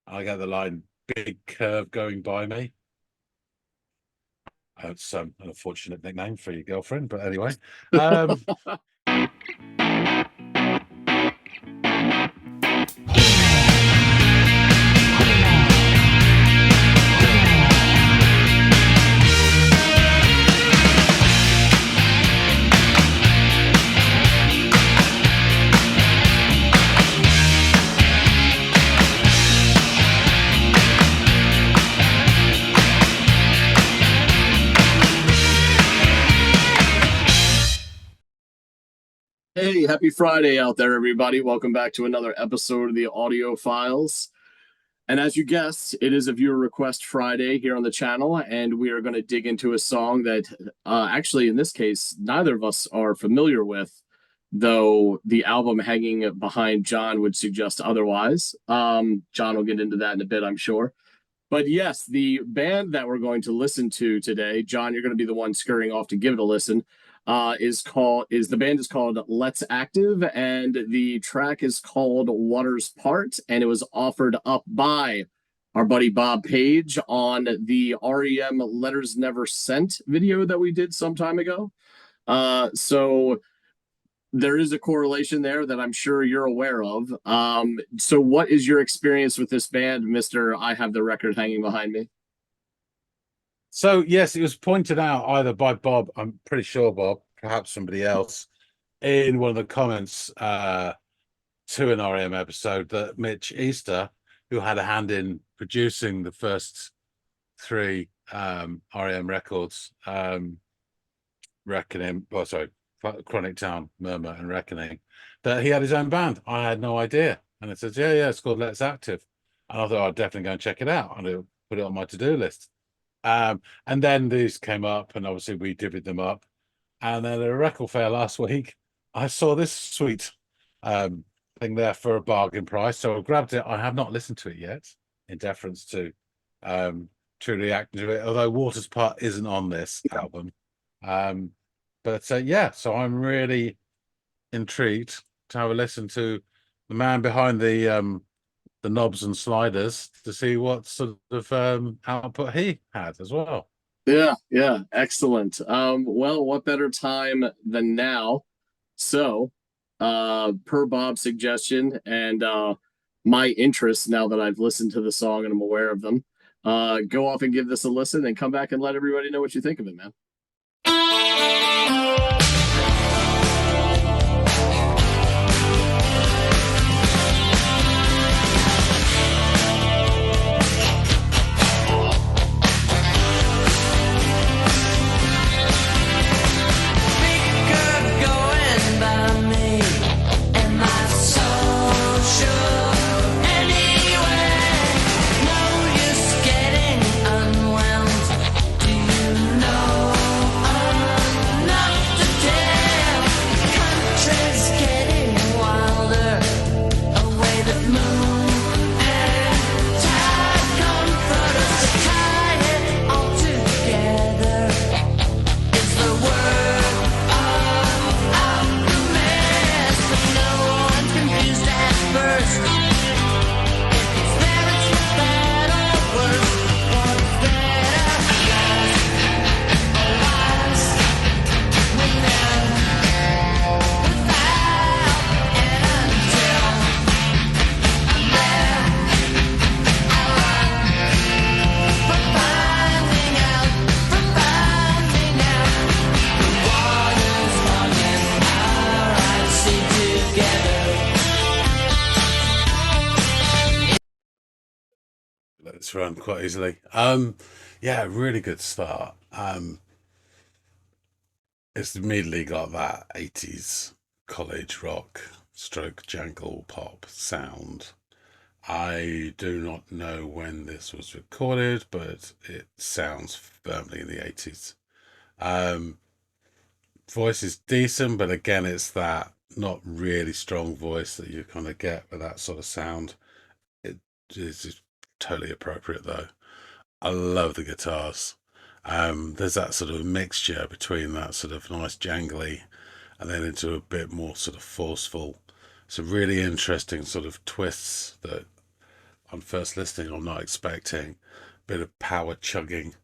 I get the line "big curve going by me." It's an unfortunate nickname for your girlfriend, but anyway. Um, Hey, happy Friday out there, everybody. Welcome back to another episode of the Audiophiles. And as you guessed, it is a viewer request Friday here on the channel, and we are going to dig into a song that actually, in this case, neither of us are familiar with, though the album hanging behind John would suggest otherwise. John will get into that in a bit, I'm sure. But yes, the band that we're going to listen to today, John, you're going to be the one scurrying off to give it a listen. The band is called Let's Active, and the track is called Waters Part, and it was offered up by our buddy Bob Page on the REM Letters Never Sent video that we did some time ago. So there is a correlation there that I'm sure you're aware of. So what is your experience with this band, Mr. I have the record hanging behind me? so yes, it was pointed out either by Bob, I'm pretty sure Bob, perhaps somebody else, in one of the comments to an REM episode, that Mitch Easter, who had a hand in producing the first three REM records, Reckoning, well, sorry, Chronic Town, Murmur, and Reckoning, that he had his own band. I had no idea. And it says, yeah, it's called Let's Active. And I thought I'd definitely go and check it out. And I'll put it on my to-do list. And then these came up, and obviously we divvied them up. And then at a record fair last week, I saw this sweet thing there for a bargain price. So I grabbed it. I have not listened to it yet, in deference to truly acting to it, although Waters Part isn't on this album. But yeah, so I'm really intrigued to have a listen to the man behind the knobs and sliders to see what sort of output he had as well. Yeah, excellent. Well, what better time than now? So, per Bob's suggestion and my interest, now that I've listened to the song and I'm aware of them, go off and give this a listen and come back and let everybody know what you think of it, man. Let's run quite easily. Yeah, really good start. It's immediately got that 80s college rock stroke jangle pop sound. I do not know when this was recorded, but it sounds firmly in the 80s. Voice is decent, but again, it's that not really strong voice that you kind of get with that sort of sound. It is just totally appropriate, though. I love the guitars. There's that sort of mixture between that sort of nice jangly and then into a bit more sort of forceful. Some really interesting sort of twists that on first listening, I'm not expecting. Bit of power chugging,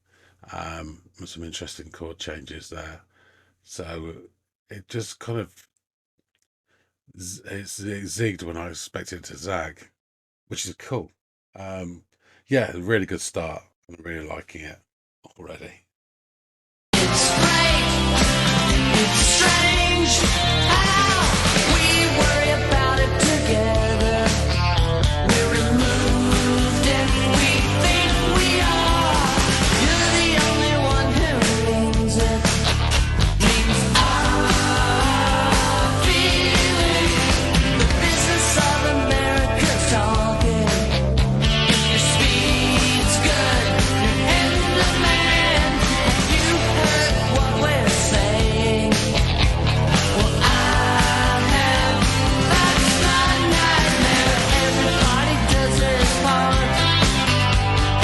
with some interesting chord changes there. So it just kind of it zigged when I expected it to zag, which is cool. Yeah, really good start. I'm really liking it already. It's strange how we worry about it together. We're removed and we think we are. You're the only one who means it. Means our feeling. The business of America talking. Your speed's good, you're in demand. You heard what we're saying. Well, I have. That's my nightmare. Everybody does his part.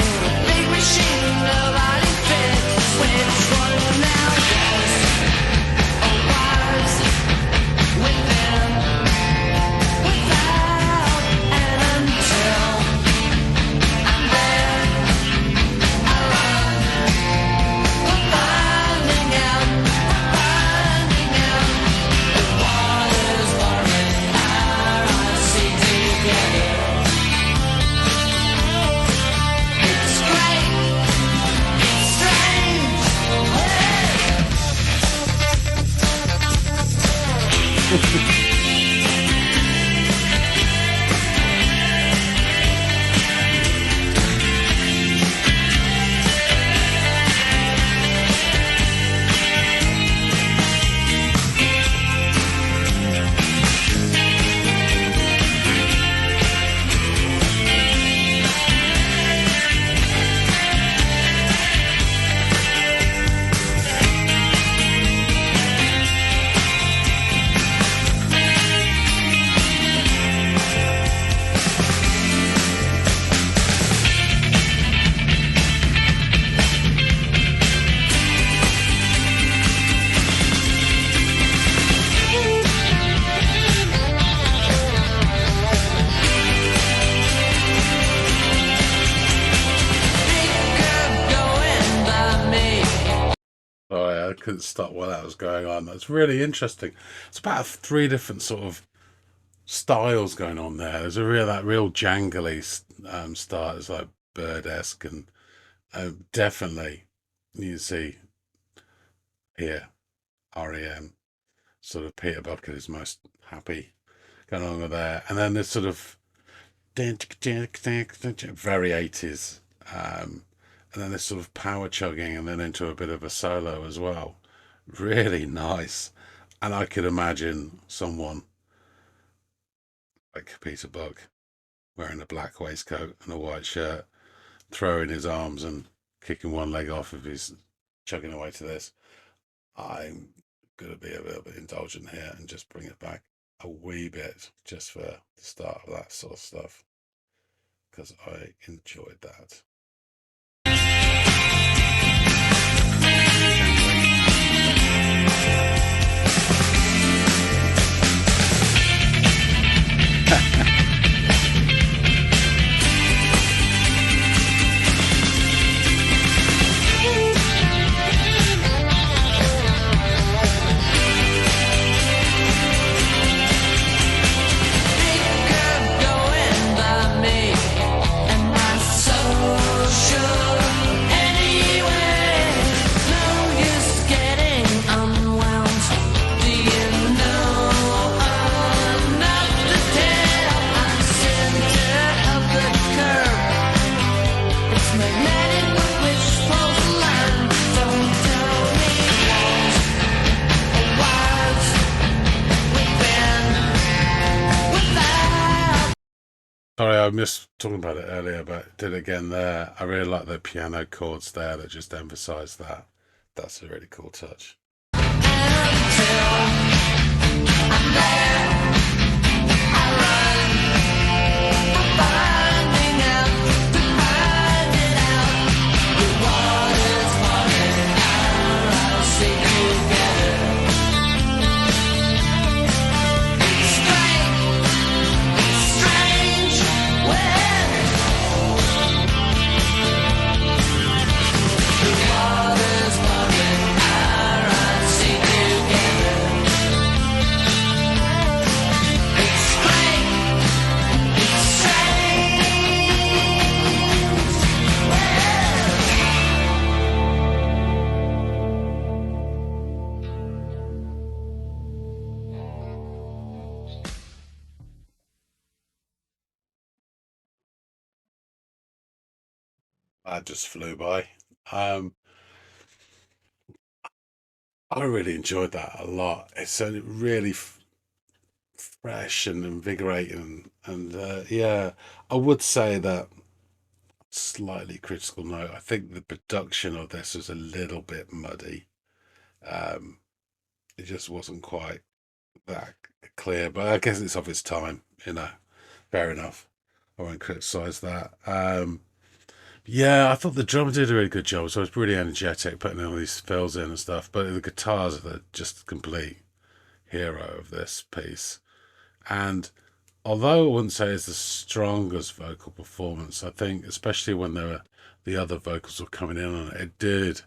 In a big machine, nobody fits. Which one now does or was within, without, and until I'm there, I run. We're finding out. The water's warming our eyes see together. It's great, it's strange. Oh yeah, I couldn't stop while that was going on. That's really interesting. It's about three different sort of styles going on there. There's a real jangly start. It's like bird-esque, and definitely you see here REM, sort of Peter Bucket is most happy going on with there, and then this sort of very 80s, and then this sort of power chugging, and then into a bit of a solo as well. Really nice, and I could imagine someone like Peter Buck wearing a black waistcoat and a white shirt, throwing his arms and kicking one leg off if he's chugging away to this. I'm going to be a little bit indulgent here and just bring it back a wee bit just for the start of that sort of stuff, because I enjoyed that. Sorry, I missed talking about it earlier, but did it again there. I really like the piano chords there that just emphasize that. That's a really cool touch. that just flew by. Um, I really enjoyed that a lot. It's a really fresh and invigorating, and yeah, I would say that slightly critical note. I think the production of this was a little bit muddy. Um, it just wasn't quite that clear, but I guess it's of its time, fair enough. I won't criticize that. Yeah, I thought the drummer did a really good job, so it was really energetic, putting all these fills in and stuff, but the guitars are just complete hero of this piece. And although I wouldn't say it's the strongest vocal performance, I think especially when the other vocals were coming in on it,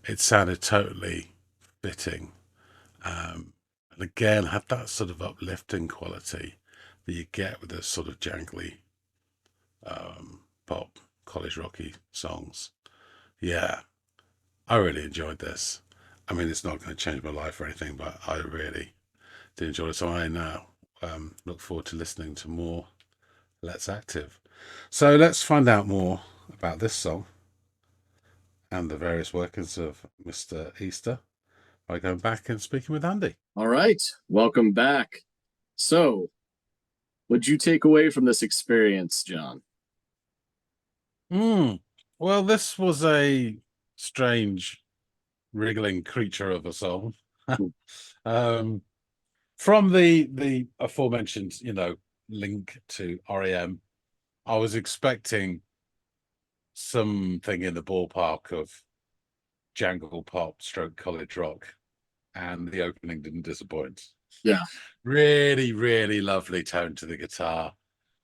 it sounded totally fitting. And again, had that sort of uplifting quality that you get with those sort of jangly pop college rocky songs. Yeah, I really enjoyed this. I mean, it's not going to change my life or anything, but I really did enjoy it. So I now look forward to listening to more Let's Active. So let's find out more about this song and the various workings of Mr. Easter by going back and speaking with Andy. All right, welcome back. So, what'd you take away from this experience, John? Well, this was a strange, wriggling creature of a song. From the aforementioned, link to REM, I was expecting something in the ballpark of jangle pop stroke college rock, and the opening didn't disappoint. Yeah. Really, really lovely tone to the guitar.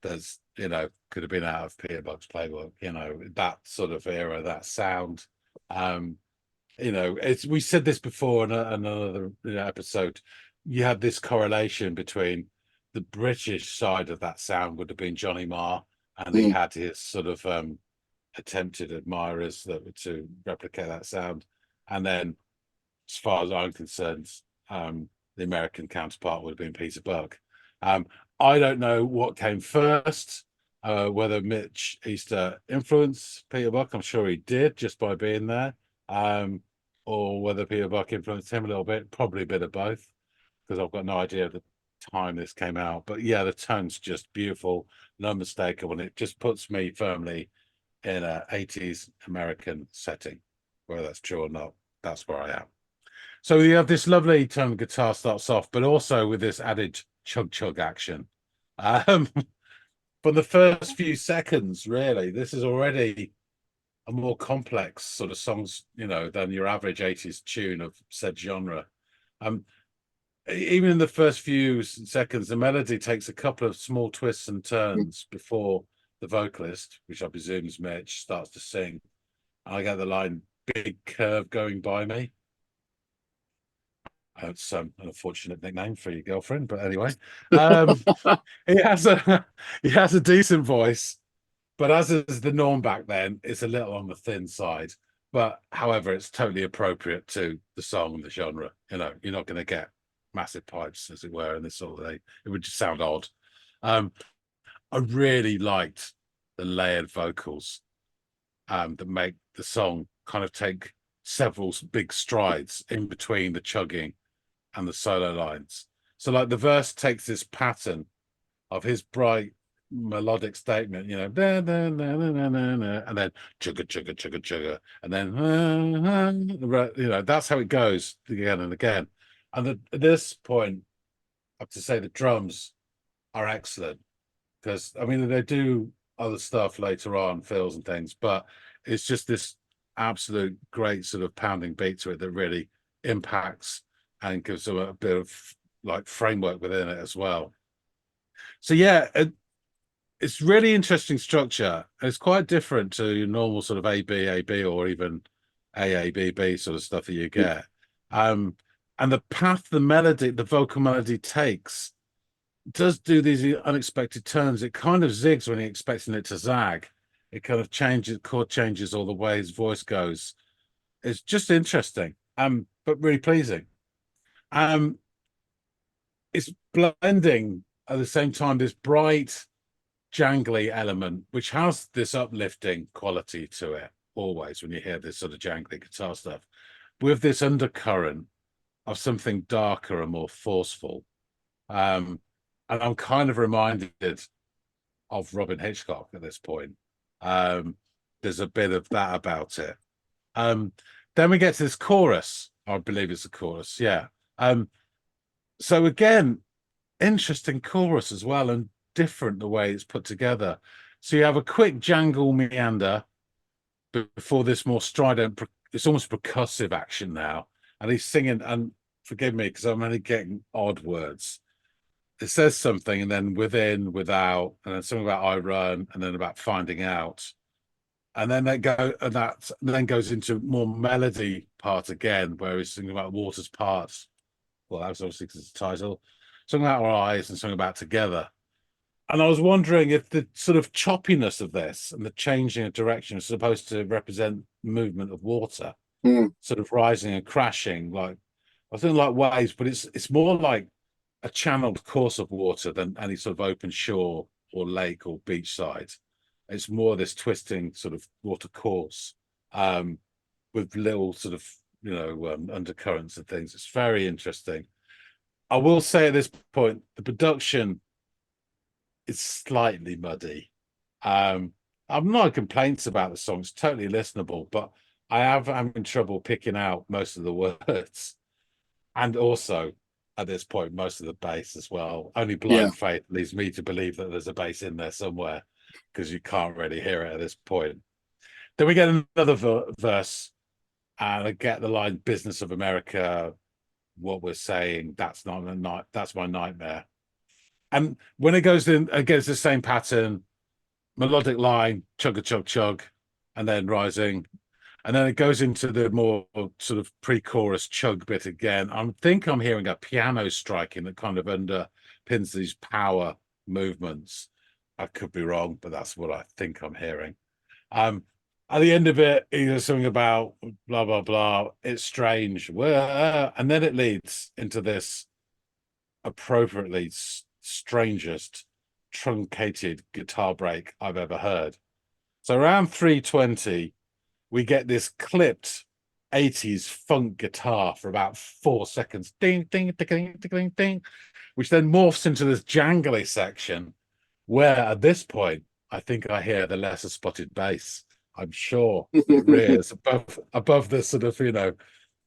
There's, could have been out of Peter Buck's playbook, that sort of era, that sound. We said this before in another episode. You had this correlation between the British side of that sound would have been Johnny Marr, and he had his sort of attempted admirers to replicate that sound. And then, as far as I'm concerned, the American counterpart would have been Peter Buck. I don't know what came first, whether Mitch Easter influenced Peter Buck. I'm sure he did just by being there. Or whether Peter Buck influenced him a little bit, probably a bit of both, because I've got no idea of the time this came out. But yeah, the tone's just beautiful, no mistake, and it just puts me firmly in a 80s American setting. Whether that's true or not, that's where I am. So you have this lovely tone guitar starts off, but also with this added chug chug action. From the first few seconds, really, this is already a more complex sort of songs, than your average 80s tune of said genre. Even in the first few seconds, the melody takes a couple of small twists and turns before the vocalist, which I presume is Mitch, starts to sing. And I get the line, "Big curve going by me." It's an unfortunate nickname for your girlfriend, but anyway, he has a decent voice, but as is the norm back then, it's a little on the thin side. But however, it's totally appropriate to the song and the genre. You're not going to get massive pipes, as it were, in this sort of thing. It would just sound odd. I really liked the layered vocals that make the song kind of take several big strides in between the chugging and the solo lines. So like the verse takes this pattern of his bright melodic statement, da, da, da, da, da, da, and then chugga chugga chugga chugga, and then that's how it goes again and again. And at this point, I have to say the drums are excellent, because I mean they do other stuff later on, fills and things, but it's just this absolute great sort of pounding beat to it that really impacts and gives them a bit of like framework within it as well. So yeah, it's really interesting structure. It's quite different to your normal sort of A-B, or even A-A-B-B sort of stuff that you get. And the path the vocal melody takes does do these unexpected turns. It kind of zigs when you're expecting it to zag. It kind of chord changes all the way his voice goes. It's just interesting, but really pleasing. It's blending at the same time this bright jangly element, which has this uplifting quality to it always when you hear this sort of jangly guitar stuff, with this undercurrent of something darker and more forceful. And I'm kind of reminded of Robin Hitchcock at this point. There's a bit of that about it. Then we get to this chorus. I believe it's a chorus, yeah. So again, interesting chorus as well, and different the way it's put together. So you have a quick jangle meander before this more strident, it's almost percussive action now. And he's singing, and forgive me because I'm only getting odd words. It says something, and then within, without, and then something about I run, and then about finding out. And then that then goes into more melody part again, where he's singing about water's parts. Well, that was obviously because it's the title. Something about our eyes and something about together. And I was wondering if the sort of choppiness of this and the changing of direction is supposed to represent movement of water, sort of rising and crashing, like I think like waves, but it's more like a channeled course of water than any sort of open shore or lake or beachside. It's more this twisting sort of water course with little sort of undercurrents and things. It's very interesting. I will say at this point, the production is slightly muddy. I've no complaints about the song. It's totally listenable, but I'm having trouble picking out most of the words. And also, at this point, most of the bass as well. Only Blind Faith leads me to believe that there's a bass in there somewhere, because you can't really hear it at this point. Then we get another verse, and I get the line, "Business of America, what we're saying, that's my nightmare." And when it goes in against the same pattern, melodic line, chug a chug chug, and then rising, and then it goes into the more sort of pre-chorus chug bit again. I think I'm hearing a piano striking that kind of underpins these power movements. I could be wrong, but that's what I think I'm hearing. At the end of it, there's something about blah blah blah. It's strange, and then it leads into this appropriately strangest truncated guitar break I've ever heard. So around 3:20, we get this clipped 80s funk guitar for about 4 seconds, ding ding ding ding ding ding, which then morphs into this jangly section, where at this point I think I hear the lesser spotted bass. I'm sure it rears above the sort of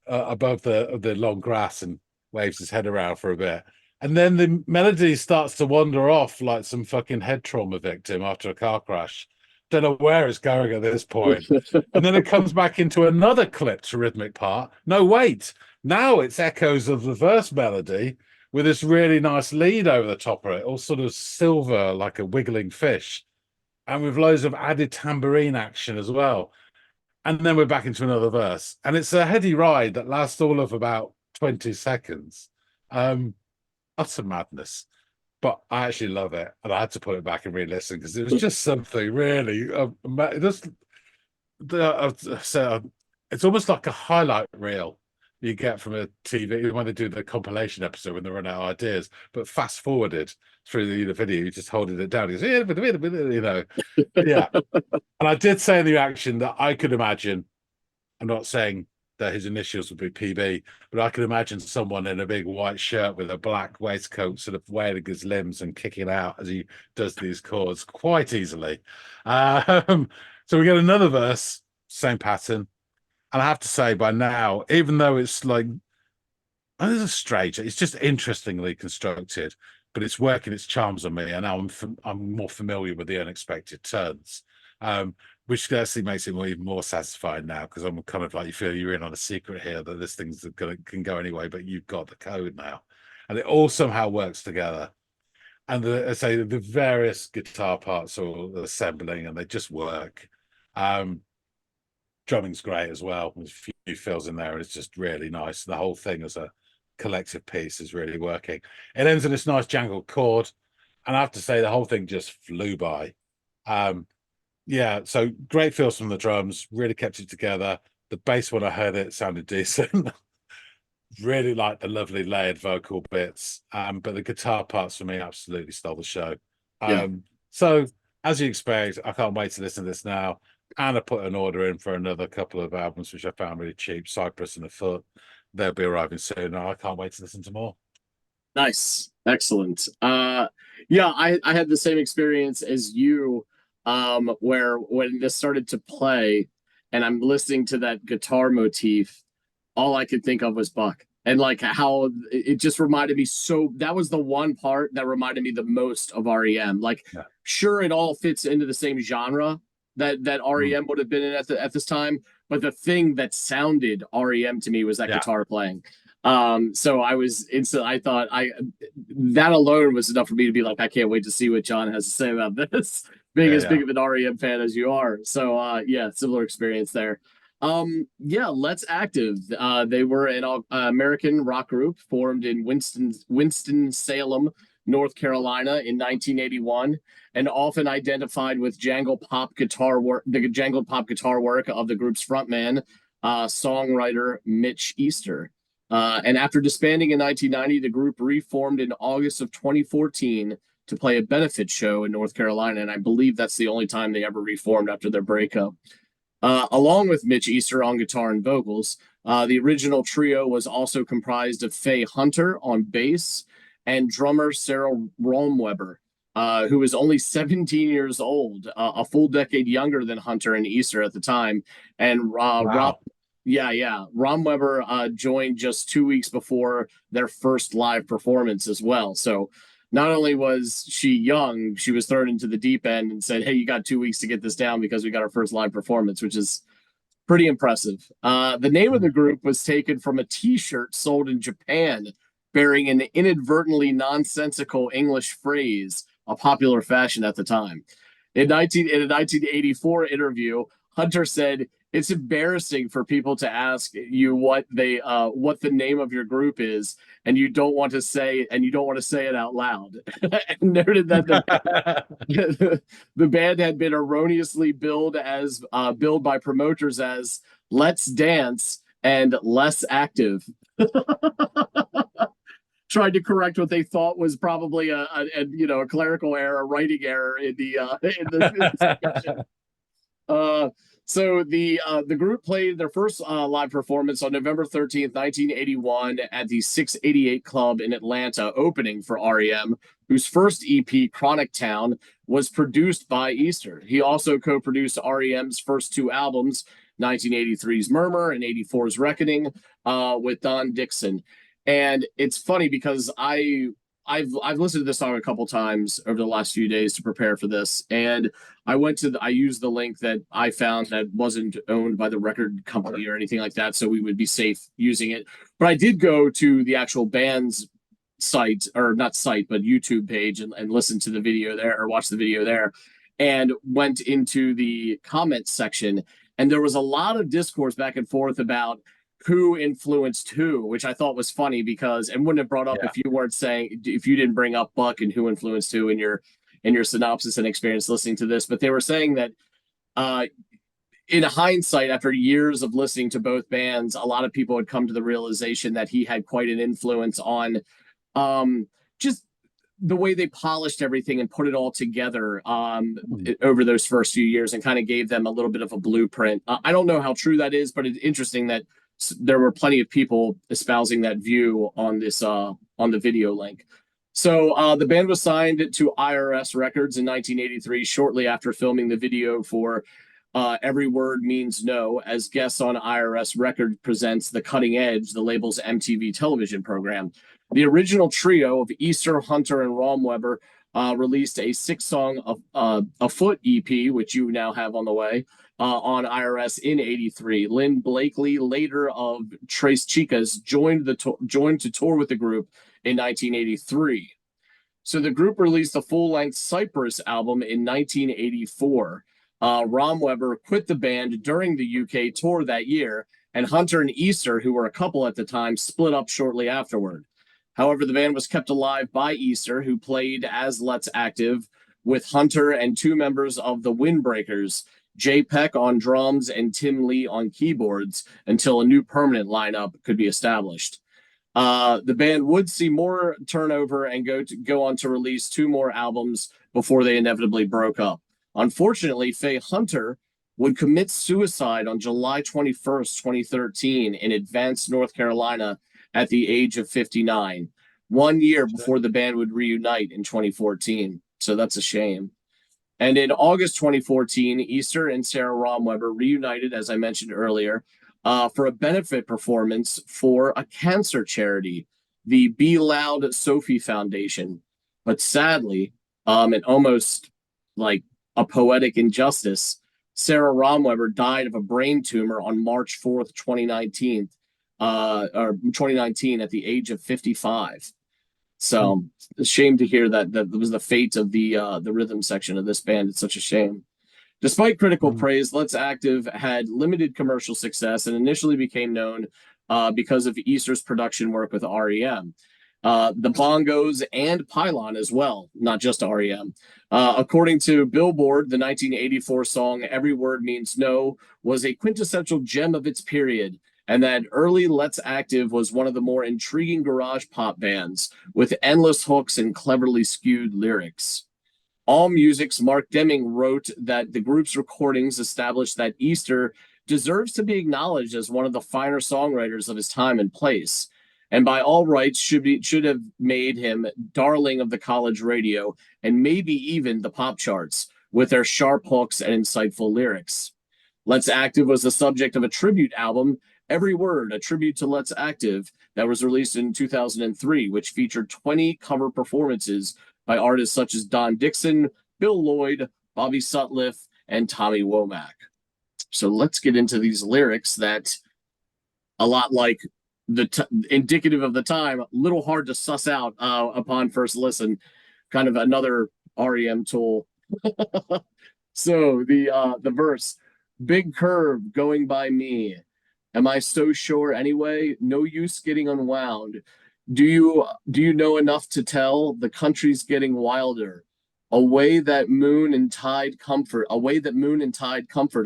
above the long grass and waves his head around for a bit. And then the melody starts to wander off like some fucking head trauma victim after a car crash. Don't know where it's going at this point. And then it comes back into another clipped rhythmic part. No, wait. Now it's echoes of the verse melody with this really nice lead over the top of it, all sort of silver like a wiggling fish, and with loads of added tambourine action as well. And then we're back into another verse. And it's a heady ride that lasts all of about 20 seconds. Utter madness, but I actually love it, and I had to put it back and re-listen because it was just something really. It's almost like a highlight reel you get from a TV when they do the compilation episode when they run out of ideas, but fast forwarded through the video, you just holding it down. Yeah. And I did say in the reaction that I could imagine. I'm not saying that his initials would be PB, but I could imagine someone in a big white shirt with a black waistcoat sort of wailing his limbs and kicking out as he does these chords quite easily. So we get another verse, same pattern. And I have to say by now, even though it's like, this is strange, it's just interestingly constructed, but it's working its charms on me. And now I'm more familiar with the unexpected turns. Which actually makes it even more satisfying now, because I'm kind of like, you feel you're in on a secret here, that this thing's can go anyway, but you've got the code now, and it all somehow works together. And I say the various guitar parts are assembling, and they just work. Drumming's great as well. There's a few fills in there, and it's just really nice. The whole thing as a collective piece is really working. It ends in this nice jangled chord, and I have to say the whole thing just flew by. Yeah, so great feels from the drums, really kept it together. The bass, when I heard it, sounded decent. Really like the lovely layered vocal bits. But the guitar parts for me absolutely stole the show. So as you expect, I can't wait to listen to this now. And I put an order in for another couple of albums, which I found really cheap. Cypress and The Foot. They'll be arriving soon. I can't wait to listen to more. Nice. Excellent. Yeah, I had the same experience as you, where when this started to play and I'm listening to that guitar motif, all I could think of was Buck. And like how it just reminded me so that was the one part that reminded me the most of REM. Like, Yeah. sure, it all fits into the same genre that REM would have been in at this time, but the thing that sounded REM to me was that guitar playing. So I was instantly, I thought that alone was enough for me to be like, I can't wait to see what John has to say about this. Being as big of an REM fan as you are. So yeah, similar experience there. Yeah, Let's Active. They were an American rock group formed in Winston-Salem, North Carolina in 1981, and often identified with jangled pop guitar work of the group's frontman, songwriter Mitch Easter. And after disbanding in 1990, the group reformed in August of 2014 to play a benefit show in North Carolina, and I believe that's the only time they ever reformed after their breakup. Along with Mitch Easter on guitar and vocals, the original trio was also comprised of Faye Hunter on bass and drummer Sarah Romweber, who was only 17 years old, a full decade younger than Hunter and Easter at the time. And Wow. Romweber joined just 2 weeks before their first live performance as well. So not only was she young, she was thrown into the deep end and said, hey, you got 2 weeks to get this down because we got our first live performance, which is pretty impressive. The name of the group was taken from a t-shirt sold in Japan bearing an inadvertently nonsensical English phrase, a popular fashion at the time. In a 1984 interview, Hunter said, it's embarrassing for people to ask you what the name of your group is, and you don't want to say it out loud. And noted that the band had been erroneously billed by promoters as Let's Dance and Less Active. Tried to correct what they thought was probably a clerical error, a writing error in the So the group played their first live performance on November 13th, 1981 at the 688 Club in Atlanta, opening for REM, whose first EP, Chronic Town, was produced by Easter. He also co-produced REM's first two albums, 1983's Murmur and 84's Reckoning, with Don Dixon. And it's funny because I've listened to this song a couple times over the last few days to prepare for this, and I used the link that I found that wasn't owned by the record company or anything like that, so we would be safe using it. But I did go to the actual band's site, or not site, but YouTube page, and listen to the video there, or watch the video there, and went into the comments section, and there was a lot of discourse back and forth about who influenced who, which I thought was funny because, and wouldn't have brought up if you didn't bring up Buck and who influenced who in your synopsis and experience listening to this. But they were saying that in hindsight, after years of listening to both bands, a lot of people had come to the realization that he had quite an influence on just the way they polished everything and put it all together over those first few years, and kind of gave them a little bit of a blueprint. I don't know how true that is, but it's interesting that there were plenty of people espousing that view on this on the video link. So the band was signed to IRS Records in 1983, shortly after filming the video for Every Word Means No, as guests on IRS Records presents The Cutting Edge, the label's MTV television program. The original trio of Easter, Hunter, and Romweber released a 6-song a Foot EP, which you now have on the way, on IRS in '83. Lynn Blakely, later of Tres Chicas, joined to tour with the group in 1983. So the group released a full-length Cypress album in 1984. Romweber quit the band during the UK tour that year, and Hunter and Easter, who were a couple at the time, split up shortly afterward. However, the band was kept alive by Easter, who played as Let's Active, with Hunter and two members of the Windbreakers, Jay Peck on drums and Tim Lee on keyboards, until a new permanent lineup could be established. The band would see more turnover and go on to release 2 more albums before they inevitably broke up. Unfortunately, Faye Hunter would commit suicide on July 21st, 2013 in Advance, North Carolina at the age of 59, 1 year before the band would reunite in 2014. So that's a shame. And in August 2014, Easter and Sarah Romweber reunited, as I mentioned earlier, for a benefit performance for a cancer charity, the Be Loud Sophie Foundation. But sadly, and almost like a poetic injustice, Sarah Romweber died of a brain tumor on March 4th, 2019, or 2019 at the age of 55. So a shame to hear that was the fate of the rhythm section of this band. It's such a shame. Despite critical praise, Let's Active had limited commercial success and initially became known because of Easter's production work with REM. The bongos and pylon as well, not just REM. According to Billboard, the 1984 song Every Word Means No was a quintessential gem of its period, and that early Let's Active was one of the more intriguing garage pop bands with endless hooks and cleverly skewed lyrics. AllMusic's Mark Deming wrote that the group's recordings established that Easter deserves to be acknowledged as one of the finer songwriters of his time and place, and by all rights should have made him darling of the college radio and maybe even the pop charts with their sharp hooks and insightful lyrics. Let's Active was the subject of a tribute album, Every Word, a tribute to Let's Active, that was released in 2003, which featured 20 cover performances by artists such as Don Dixon, Bill Lloyd, Bobby Sutcliffe, and Tommy Womack. So let's get into these lyrics that, a lot like indicative of the time, a little hard to suss out upon first listen. Kind of another REM tool. So the verse, big curve going by me. Am I so sure anyway? No use getting unwound. Do you know enough to tell? The country's getting wilder. A way that moon and tide comfort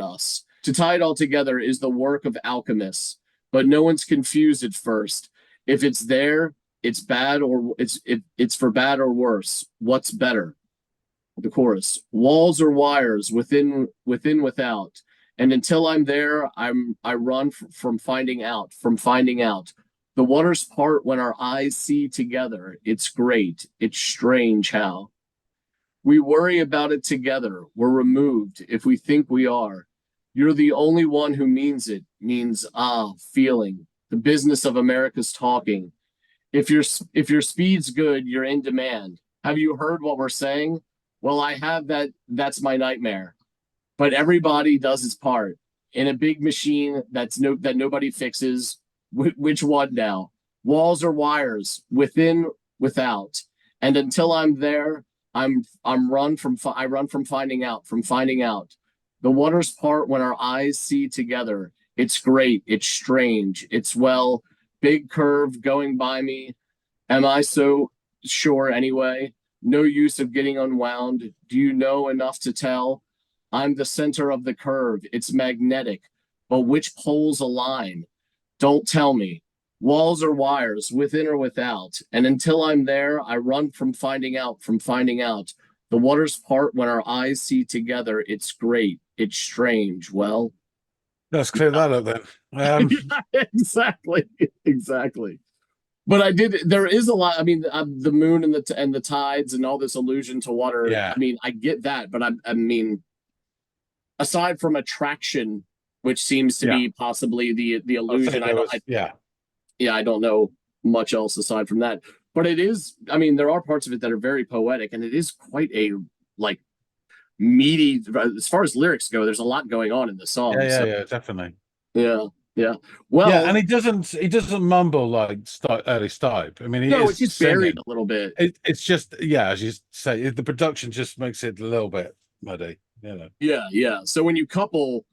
us. To tie it all together is the work of alchemists, but no one's confused at first. If it's there, it's bad, or it's for bad or worse. What's better? The chorus. Walls or wires, within, without. And until I'm there, I run from finding out. The waters part when our eyes see together. It's great. It's strange how. We worry about it together. We're removed if we think we are. You're the only one who means it. Means feeling. The business of America's talking. If your speed's good, you're in demand. Have you heard what we're saying? Well, I have that. That's my nightmare. But everybody does its part in a big machine that nobody fixes. Which one now? Walls or wires, within, without. And until I'm there, I run from finding out. The waters part when our eyes see together. It's great. It's strange. It's big curve going by me. Am I so sure anyway? No use of getting unwound. Do you know enough to tell? I'm the center of the curve. It's magnetic. But which poles align? Don't tell me. Walls or wires, within or without. And until I'm there, I run from finding out. The waters part when our eyes see together. It's great. It's strange. Well, let's clear that up then. yeah, exactly. But there is a lot. I mean, the moon and the tides and all this allusion to water. Yeah. I mean, I get that, but I mean, aside from attraction, which seems to be possibly the illusion, I don't know much else aside from that. But it is, I mean, there are parts of it that are very poetic, and it is quite a meaty, as far as lyrics go. There's a lot going on in the song. Yeah, definitely. Yeah. Well, yeah, and he doesn't mumble like early Stipe. I mean, it's just buried a little bit. It's just, as you say, the production just makes it a little bit muddy. Yeah. So when you couple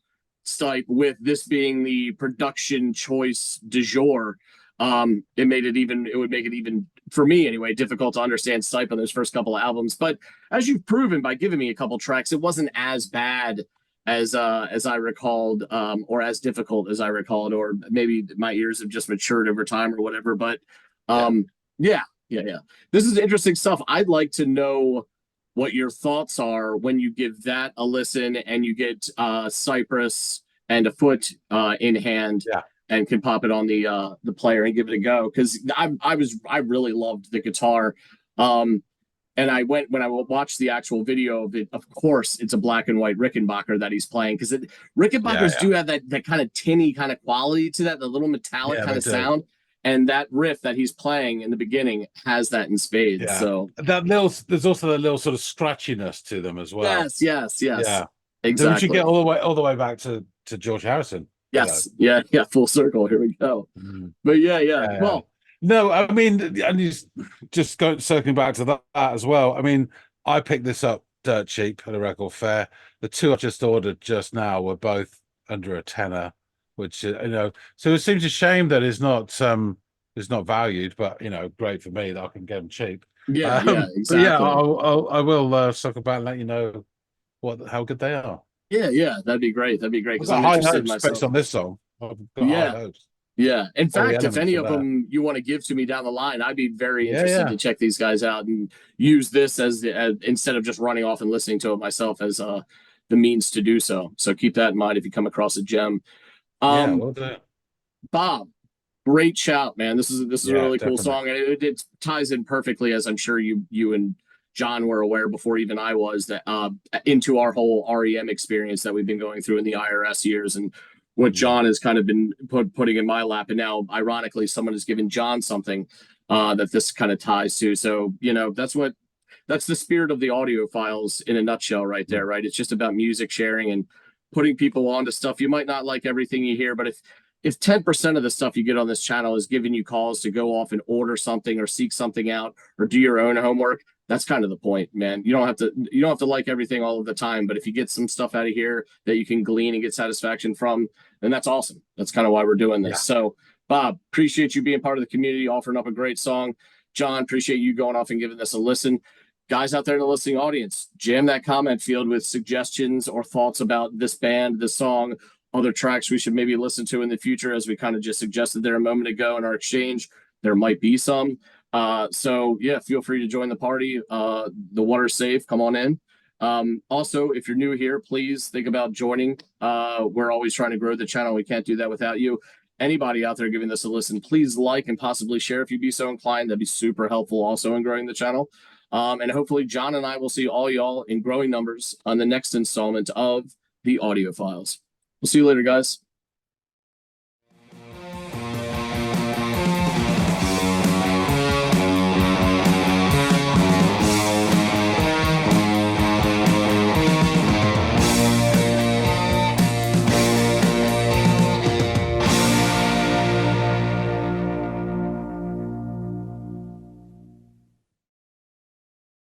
Stipe with this being the production choice du jour, it would make it even, for me anyway, difficult to understand Stipe on those first couple of albums. But as you've proven by giving me a couple tracks, it wasn't as bad as I recalled, or as difficult as I recalled, or maybe my ears have just matured over time or whatever. But yeah. This is interesting stuff. I'd like to know what your thoughts are when you give that a listen and you get Cypress and a foot in hand. Yeah. And can pop it on the player and give it a go, because I really loved the guitar. And I went, when I watched the actual video of it, of course, it's a black and white Rickenbacker that he's playing, because Rickenbackers do have that kind of tinny kind of quality to that, the little metallic kind of sound. And that riff that he's playing in the beginning has that in spades. Yeah. So there's also that little sort of scratchiness to them as well. Yes. Yeah. Exactly. So we should get all the way back to George Harrison. Yes. Yeah. Full circle. Here we go. But yeah. Well, no, I mean, and just circling back to that as well. I mean, I picked this up dirt cheap at a record fair. The two I just ordered just now were both under a tenner, which so it seems a shame that it's not valued, but great for me that I can get them cheap. Yeah, exactly. But yeah, I will circle back and let you know how good they are. Yeah, that'd be great. Because I'm high interested hopes myself on this song. I've got high hopes. Yeah. In fact, if any of that. them you want to give to me down the line, I'd be very interested to check these guys out and use this as instead of just running off and listening to it myself as the means to do so. So keep that in mind if you come across a gem. Will do. Bob, great shout, man. This is a really cool definitely. song, and it ties in perfectly, as I'm sure you and John were aware before even I was, that into our whole REM experience that we've been going through in the IRS years, and what John has kind of been putting in my lap. And now, ironically, someone has given John something that this kind of ties to. So, that's the spirit of the Audiophiles in a nutshell right there, right? It's just about music sharing and putting people onto stuff. You might not like everything you hear, but if 10% of the stuff you get on this channel is giving you calls to go off and order something or seek something out or do your own homework, that's kind of the point, man. You don't have to like everything all of the time, but if you get some stuff out of here that you can glean and get satisfaction from, then that's awesome. That's kind of why we're doing this. Yeah. So, Bob, appreciate you being part of the community, offering up a great song. John, appreciate you going off and giving this a listen. Guys out there in the listening audience, jam that comment field with suggestions or thoughts about this band, this song, other tracks we should maybe listen to in the future, as we kind of just suggested there a moment ago in our exchange. There might be some. So yeah, feel free to join the party. The water's safe. Come on in. Also, if you're new here, please think about joining. We're always trying to grow the channel. We can't do that without you. Anybody out there giving this a listen, please like and possibly share if you'd be so inclined. That'd be super helpful also in growing the channel. And hopefully John and I will see all y'all in growing numbers on the next installment of the Audiophiles. We'll see you later, guys.